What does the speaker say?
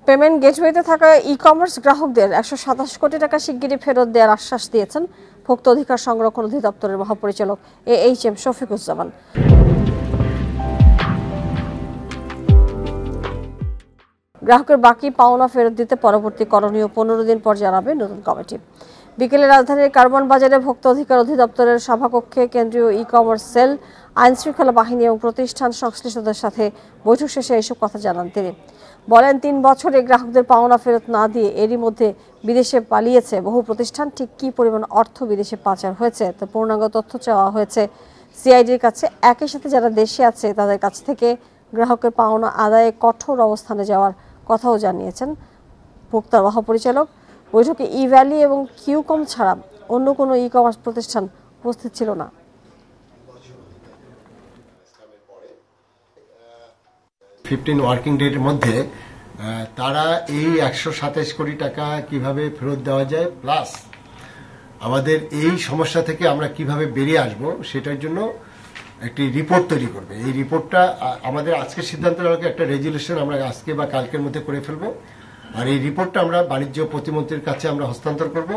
Payment গেটওয়েতে থাকা e-commerce গ্রাহকদের ১২৭ কোটি টাকা শিগগিরই ফেরত দেওয়ার আশ্বাস দিয়েছেন ভোক্তা অধিকার সংরক্ষণ অধিদপ্তরের মহাপরিচালক AHM শফিকুজ্জামান। গ্রাহকের বাকি পাওনা ফেরত দিতে পরবর্তী করণীয় ১৫ দিন পর জানাবে নতুন কমিটি। বিকেলে রাজধানীর কারওয়ান বাজারে ভোক্তা অধিকার অধিদপ্তরের সভাকক্ষে কেন্দ্রীয় ই-কমার্স সেল, আইনশৃঙ্খলা বাহিনী এবং প্রতিষ্ঠান সংশ্লিষ্টদের সাথে বৈঠক শেষে এসব কথা জানান তিনি। বলেন ৩ বছরে গ্রাহকদের পাওনা ফেরত না দিয়ে এরই মধ্যে বিদেশে পালিয়েছে বহু প্রতিষ্ঠান। ঠিক কী পরিমাণ অর্থ বিদেশে পাচার হয়েছে তা পূর্ণাঙ্গ তথ্য চাওয়া হয়েছে সিআইডির কাছে। একই সাথে যারা দেশে আছে তাদের কাছ থেকে গ্রাহকের পাওনা আদায়ে কঠোর অবস্থানে যাওয়ার কথাও জানিয়েছেন ভোক্তার মহাপরিচালক। বৈঠকে ই-ভ্যালি এবং কিউকম ছাড়া অন্য কোনো ই-কমার্স প্রতিষ্ঠান উপস্থিত ছিল না। 15 ওয়ার্কিং ডের মধ্যে তারা এই ১২৭ কোটি টাকা কিভাবে ফেরত দেওয়া যায়, প্লাস আমাদের এই সমস্যা থেকে আমরা কিভাবে বেরিয়ে আসব সেটার জন্য একটি রিপোর্ট তৈরি করবে। এই রিপোর্টটা আমাদের আজকের সিদ্ধান্তের আলোকে একটা রেজুলেশন আমরা আজকে বা কালকের মধ্যে করে ফেলবো। আর এই রিপোর্টটা আমরা বাণিজ্য প্রতিমন্ত্রীর কাছে আমরা হস্তান্তর করব।